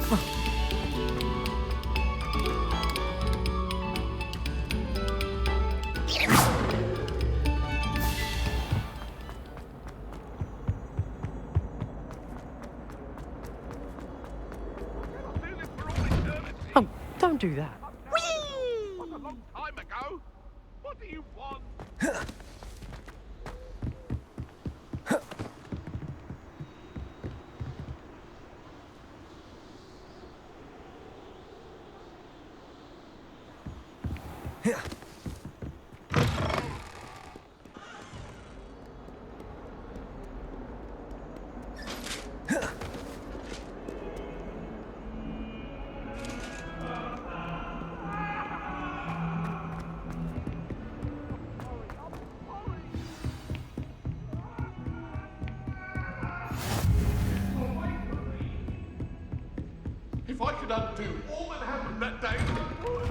Oh, don't do that. Whee! What a long time ago. What do you want? If I could undo all that happened that day, I would.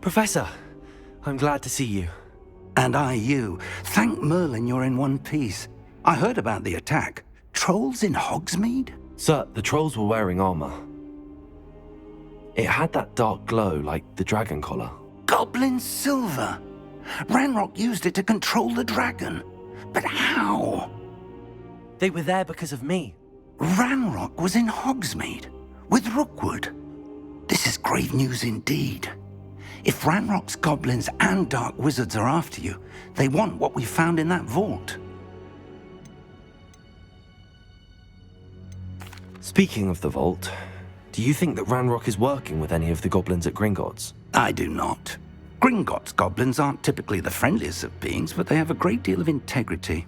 Professor, I'm glad to see you. And I you. Thank Merlin you're in one piece. I heard about the attack. Trolls in Hogsmeade? Sir, the trolls were wearing armor. It had that dark glow like the dragon collar. Goblin silver! Ranrock used it to control the dragon. But how? They were there because of me. Ranrock was in Hogsmeade with Rookwood. This is grave news indeed. If Ranrock's goblins and dark wizards are after you, they want what we found in that vault. Speaking of the vault, do you think that Ranrock is working with any of the goblins at Gringotts? I do not. Gringotts goblins aren't typically the friendliest of beings, but they have a great deal of integrity.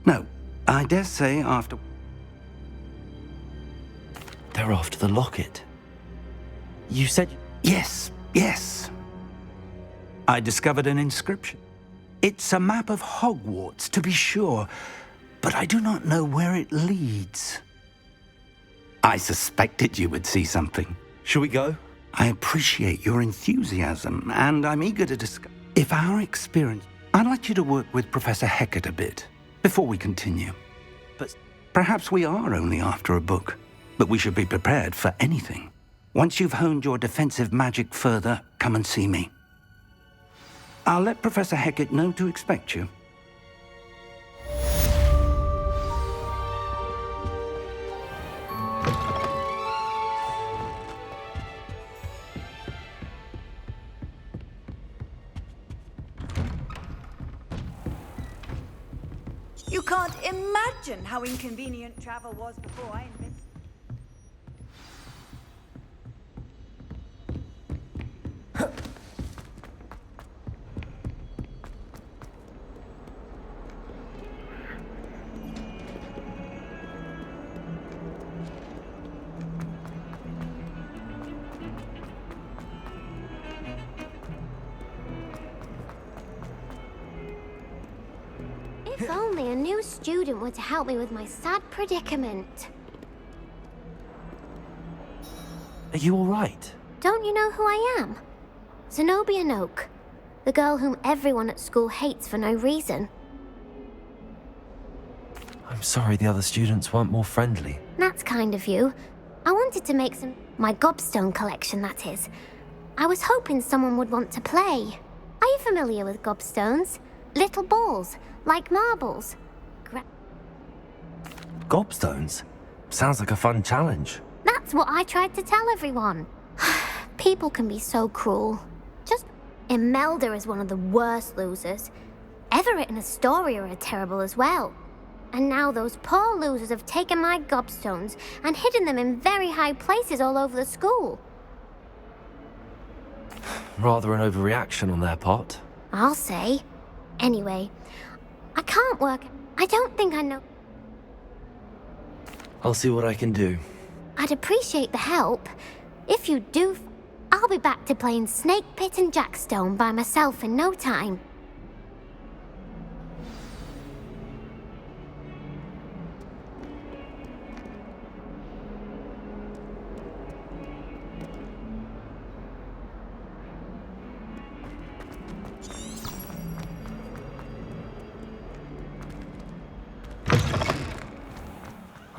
No, I dare say after... They're after the locket. You said... Yes, yes. I discovered an inscription. It's a map of Hogwarts, to be sure, but I do not know where it leads. I suspected you would see something. Shall we go? I appreciate your enthusiasm, and I'm eager to discuss. If our experience... I'd like you to work with Professor Hecat a bit, before we continue. But... Perhaps we are only after a book, but we should be prepared for anything. Once you've honed your defensive magic further, come and see me. I'll let Professor Hecat know to expect you. You can't imagine how inconvenient travel was before I invented. If only a new student were to help me with my sad predicament. Are you all right? Don't you know who I am? Zenobia Noak, the girl whom everyone at school hates for no reason. I'm sorry the other students weren't more friendly. That's kind of you. I wanted to make my Gobstone collection, that is. I was hoping someone would want to play. Are you familiar with Gobstones? Little balls, like marbles. Gobstones? Sounds like a fun challenge. That's what I tried to tell everyone. People can be so cruel. Just... Imelda is one of the worst losers. Everett and Astoria are terrible as well. And now those poor losers have taken my Gobstones and hidden them in very high places all over the school. Rather an overreaction on their part. I'll say. Anyway, I can't work. I don't think I know. I'll see what I can do. I'd appreciate the help. If you do, I'll be back to playing Snake Pit and Jackstone by myself in no time.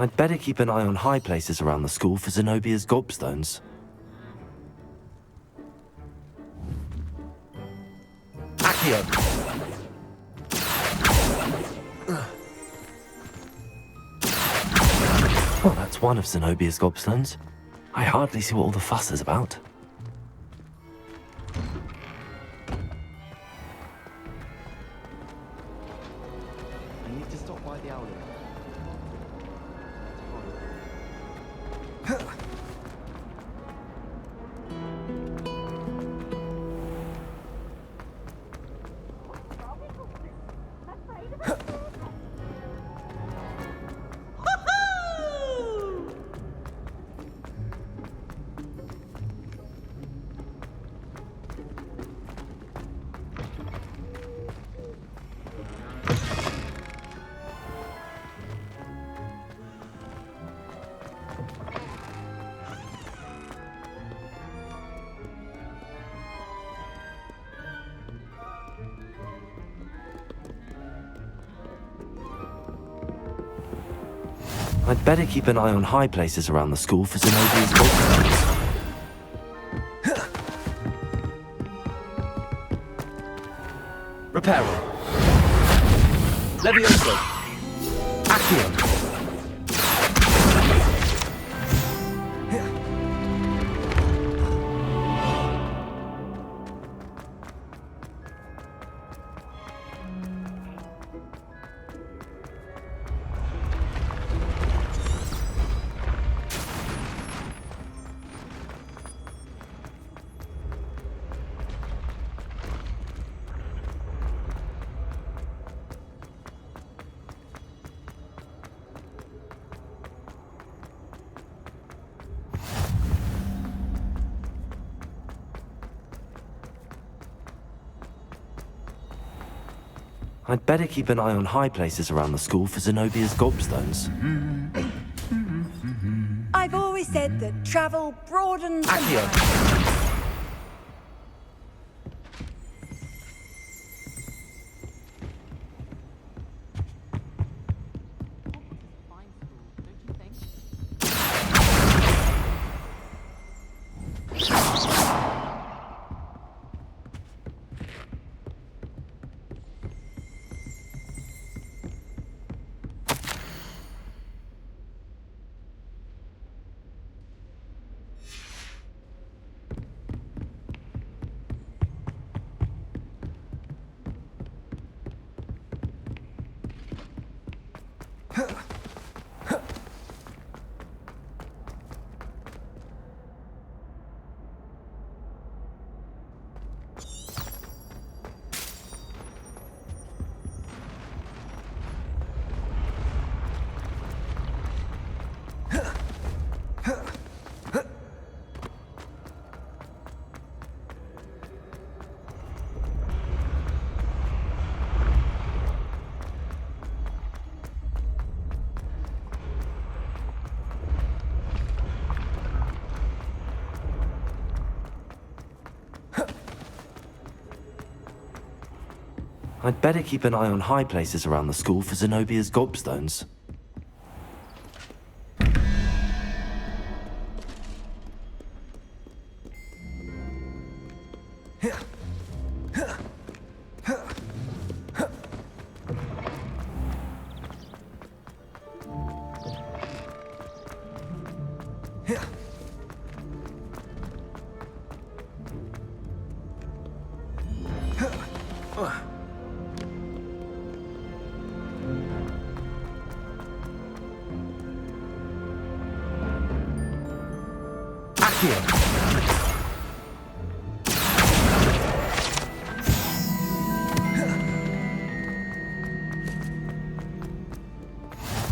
I'd better keep an eye on high places around the school for Zenobia's Gobstones. Accio! Well, that's one of Zenobia's Gobstones. I hardly see what all the fuss is about. I need to stop by the outlet. I'd better keep an eye on high places around the school for Zenobia's Gobstones. Reparo. Levioso. Accio. I'd better keep an eye on high places around the school for Zenobia's Gobstones. I've always said that travel broadens the Accio. mind. I'd better keep an eye on high places around the school for Zenobia's Gobstones.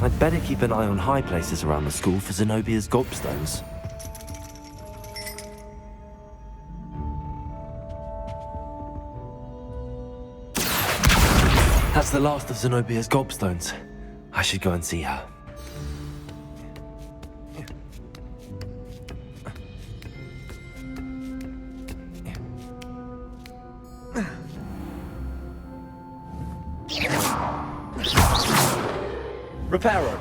I'd better keep an eye on high places around the school for Zenobia's Gobstones. That's the last of Zenobia's Gobstones. I should go and see her. Reparo.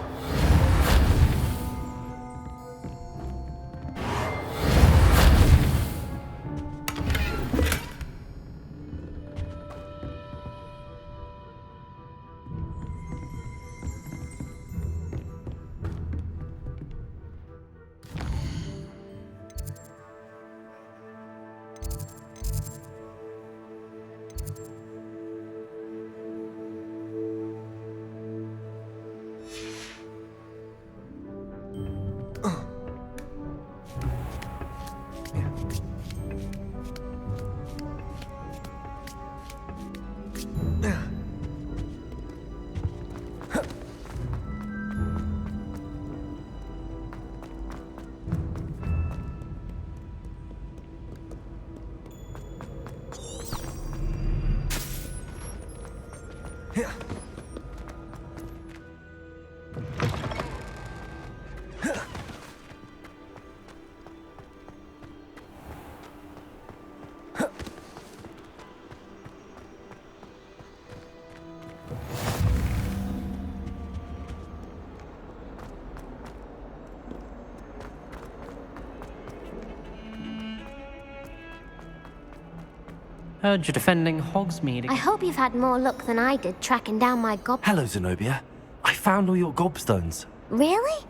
Heard you're defending Hogsmeade. I hope you've had more luck than I did tracking down my gob... Hello, Zenobia. I found all your gobstones. Really?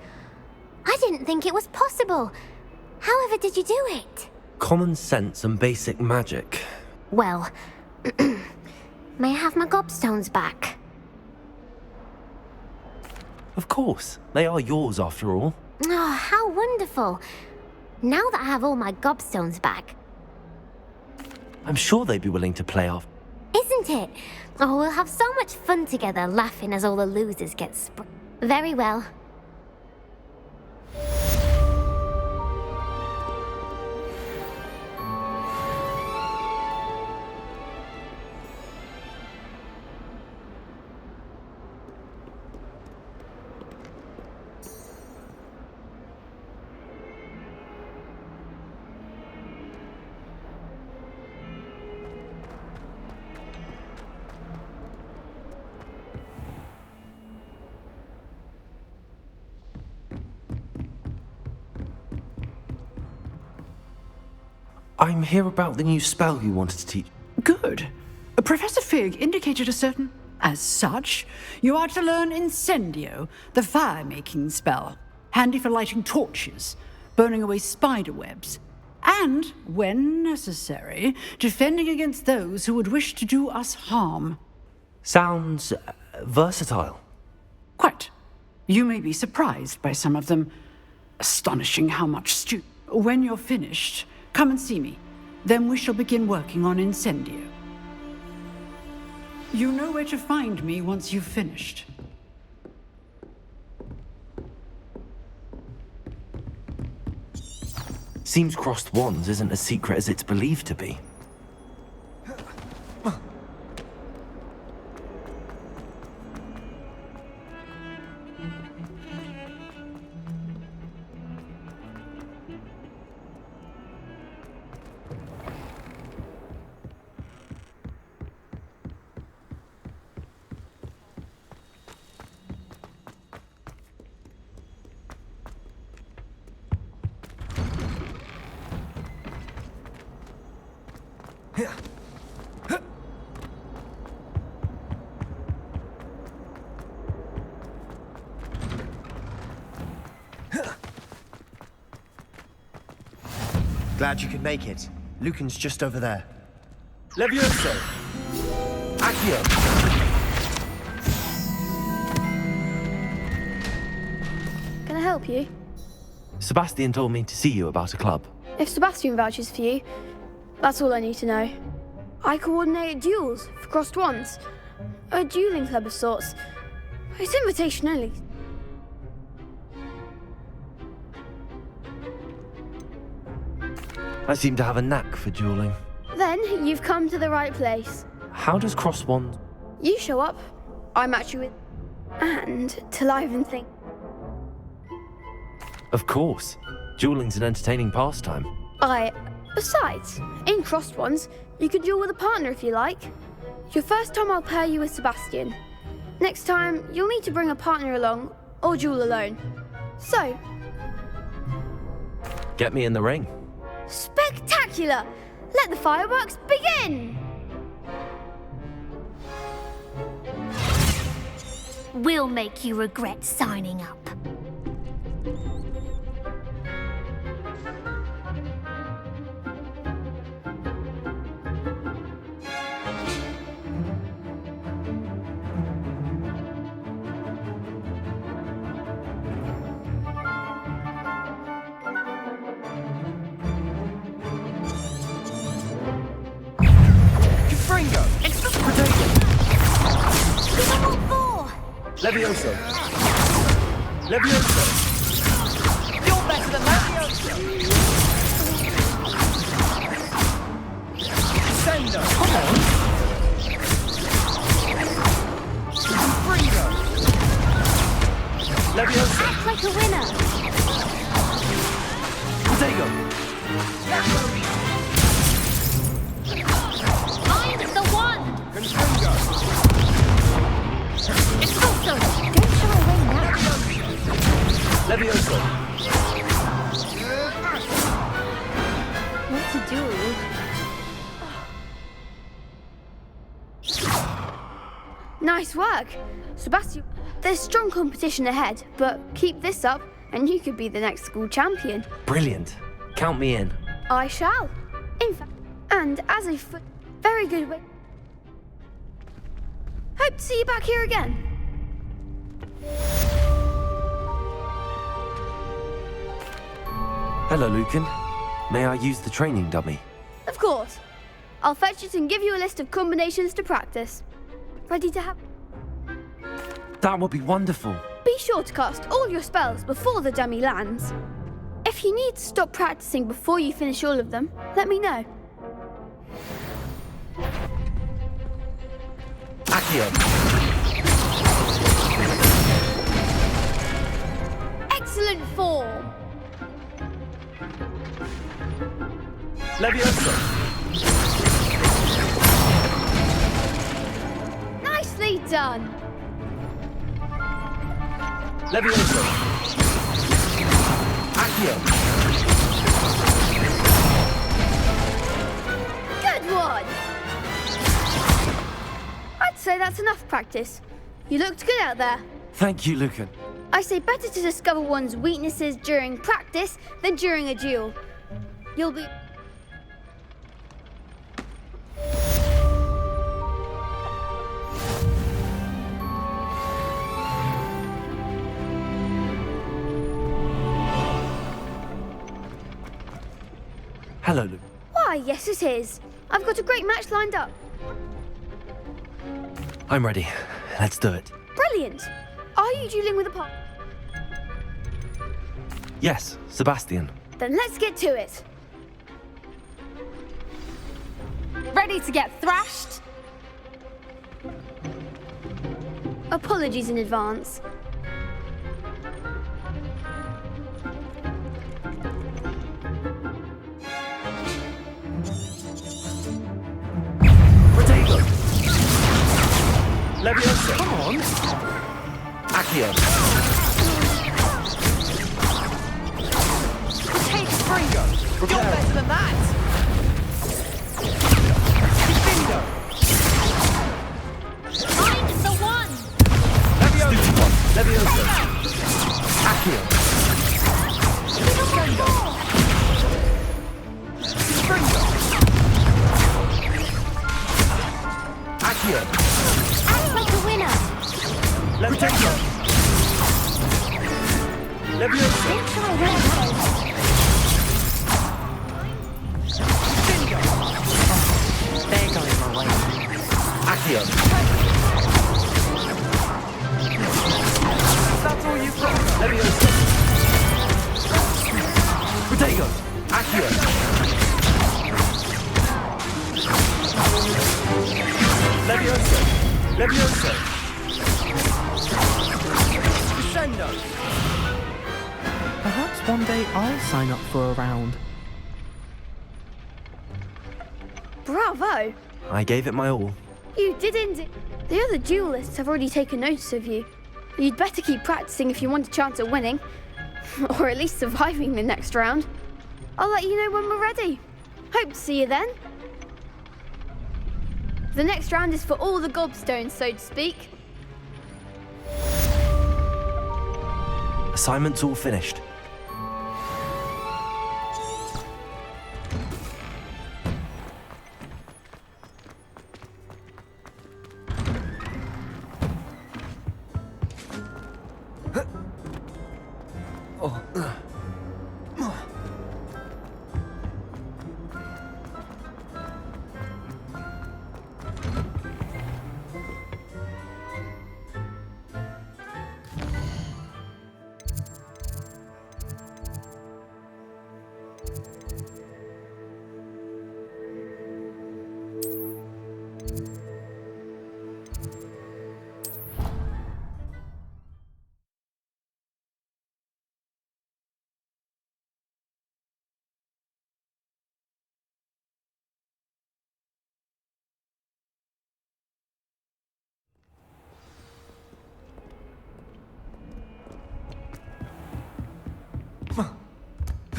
I didn't think it was possible. However did you do it? Common sense and basic magic. Well, may I have my gobstones back? Of course. They are yours after all. Oh, how wonderful. Now that I have all my gobstones back. I'm sure they'd be willing to play off. Isn't it? Oh, we'll have so much fun together laughing as all the losers get Very well. I'm here about the new spell you wanted to teach. Good. Professor Fig indicated a certain... As such, you are to learn Incendio, the fire-making spell. Handy for lighting torches, burning away spider webs, and, when necessary, defending against those who would wish to do us harm. Sounds versatile. Quite. You may be surprised by some of them. Astonishing how much When you're finished, come and see me. Then we shall begin working on Incendio. You know where to find me once you've finished. Seems crossed wands isn't as secret as it's believed to be. Glad you could make it. Lucan's just over there. Levioso! Accio! Can I help you? Sebastian told me to see you about a club. If Sebastian vouches for you, that's all I need to know. I coordinate duels for crossed wands. A dueling club of sorts. It's invitation only. I seem to have a knack for dueling. Then you've come to the right place. How does cross wands... You show up, I match you with... And to liven things. Of course. Dueling's an entertaining pastime. Besides, in crossed ones, you can duel with a partner if you like. Your first time I'll pair you with Sebastian. Next time, you'll need to bring a partner along, or duel alone. So... Get me in the ring. Spectacular! Let the fireworks begin! We'll make you regret signing up. Levioso! Levioso! You're better than Levioso! Incendio! Come on! Freedom! Levioso! Act like a winner! Protego! I'm the one! Confringo! It's also... Don't show away now. Levioso! What to do? Nice work. Sebastian, there's strong competition ahead, but keep this up and you could be the next school champion. Brilliant. Count me in. I shall. In fact, and as a very good way. Hope to see you back here again. Hello, Lucan. May I use the training dummy? Of course. I'll fetch it and give you a list of combinations to practice. Ready to have... That would be wonderful. Be sure to cast all your spells before the dummy lands. If you need to stop practicing before you finish all of them, let me know. Accio. Excellent form. Levioso. Nicely done. Levioso. Accio. Good one. I'd say that's enough practice. You looked good out there. Thank you, Lucan. I say better to discover one's weaknesses during practice than during a duel. You'll be... Hello, Lucan. Why, yes it is. I've got a great match lined up. I'm ready. Let's do it. Brilliant. Are you dueling with a partner? Yes, Sebastian. Then let's get to it. Ready to get thrashed? Apologies in advance. Protego. Levioso. Come on. Accio. Take Springo. You're better than that. Incendio. Find the one. Levioso. Levioso. Accio. Incendio. Springo. Accio. Act like a winner. Protego. Levioso. Try that. Incendio. They're going my way. Accio. That's all you've got. Levioso. Protego. Accio. Levioso. Levioso. Crescendo. Perhaps one day I'll sign up for a round. Bravo. I gave it my all. You did indeed. The other duelists have already taken notice of you. You'd better keep practicing if you want a chance at winning. Or at least surviving the next round. I'll let you know when we're ready. Hope to see you then. The next round is for all the Gobstones, so to speak. Assignment's all finished.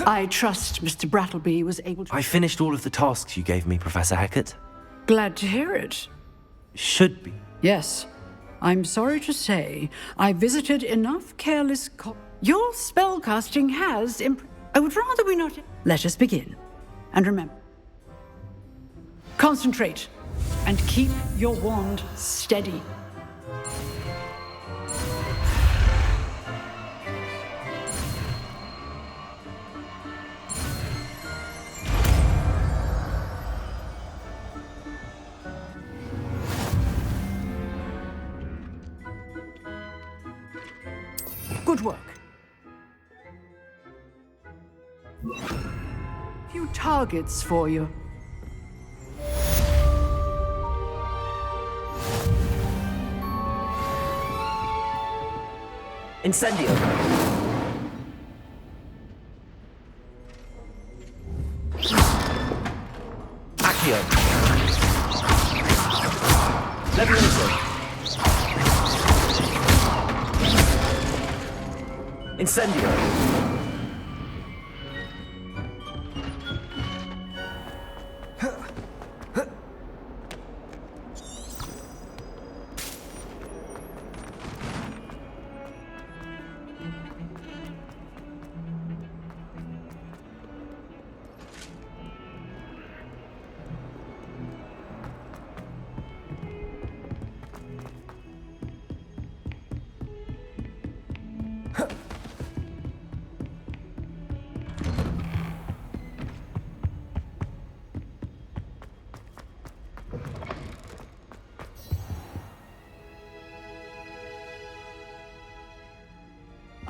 I trust Mr. Brattleby was able to... I finished all of the tasks you gave me, Professor Hecat. Glad to hear it. Should be. Yes, I'm sorry to say, I visited enough careless Your spellcasting has I would rather we not... Let us begin. And remember, concentrate and keep your wand steady. Good work. Few targets for you. Incendio. Accio. Levioso. Incendio.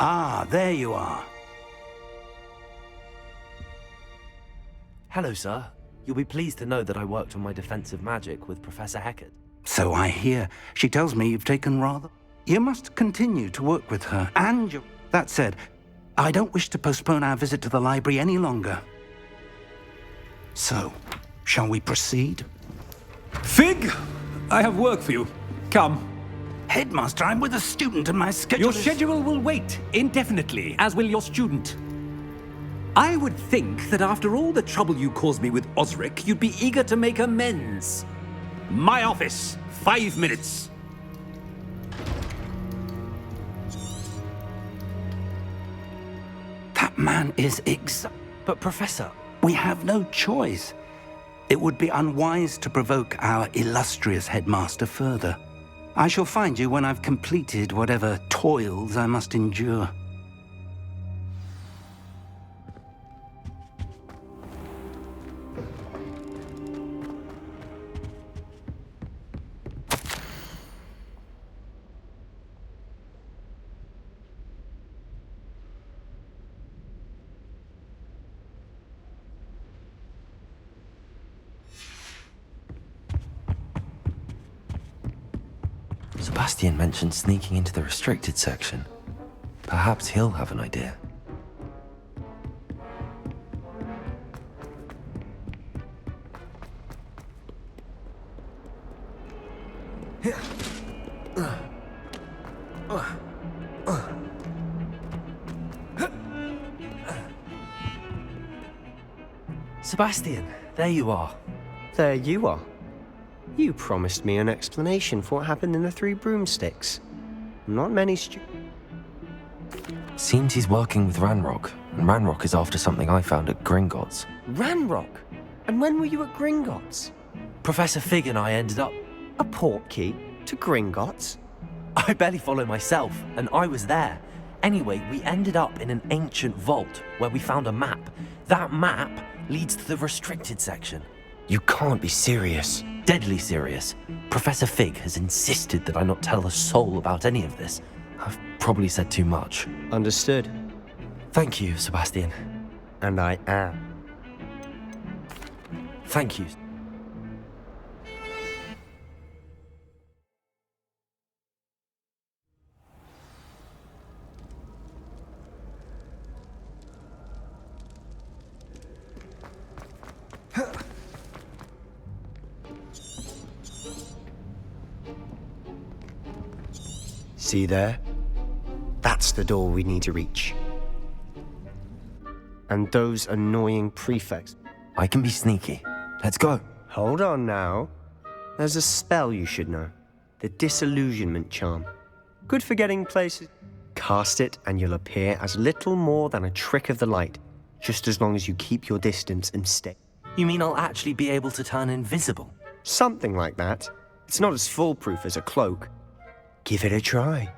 Ah, there you are. Hello, sir. You'll be pleased to know that I worked on my defensive magic with Professor Heckard. So I hear. She tells me you've taken rather... You must continue to work with her, and you... That said, I don't wish to postpone our visit to the library any longer. So, shall we proceed? Fig! I have work for you. Come. Headmaster, I'm with a student and my schedule Your schedule will wait indefinitely, as will your student. I would think that after all the trouble you caused me with Osric, you'd be eager to make amends. My office, 5 minutes. That man is But Professor... We have no choice. It would be unwise to provoke our illustrious headmaster further. I shall find you when I've completed whatever toils I must endure. Sebastian mentioned sneaking into the restricted section. Perhaps he'll have an idea. Sebastian, there you are. There you are. You promised me an explanation for what happened in the Three Broomsticks. Not many Seems he's working with Ranrock, and Ranrock is after something I found at Gringotts. Ranrock? And when were you at Gringotts? Professor Fig and I ended up... A portkey to Gringotts? I barely follow myself, and I was there. Anyway, we ended up in an ancient vault where we found a map. That map leads to the restricted section. You can't be serious. Deadly serious. Professor Fig has insisted that I not tell a soul about any of this. I've probably said too much. Understood. Thank you, Sebastian. And I am. Thank you. See there? That's the door we need to reach. And those annoying prefects. I can be sneaky. Let's go. Hold on now. There's a spell you should know. The disillusionment charm. Good for getting places. Cast it and you'll appear as little more than a trick of the light, just as long as you keep your distance and stay. You mean I'll actually be able to turn invisible? Something like that. It's not as foolproof as a cloak. Give it a try.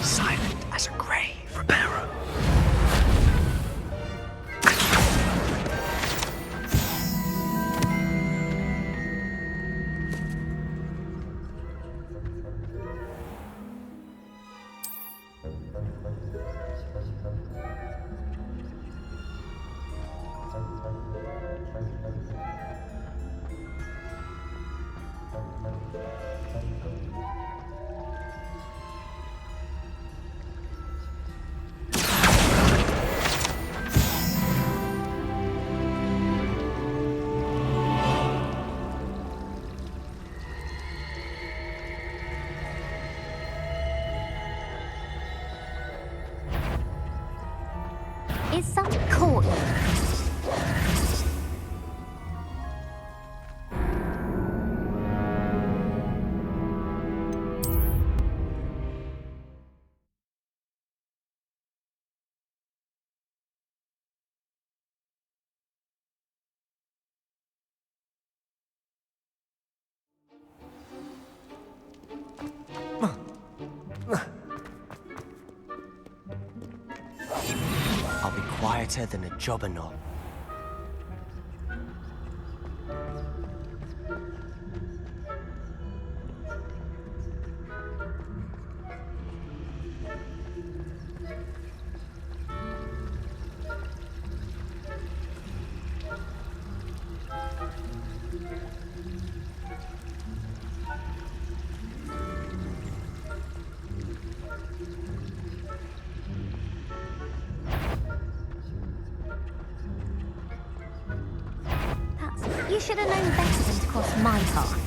Silent as a grave, repairer. Is something caught you? I'll be quieter than a jobberknoll. You should have known better than to cross my path.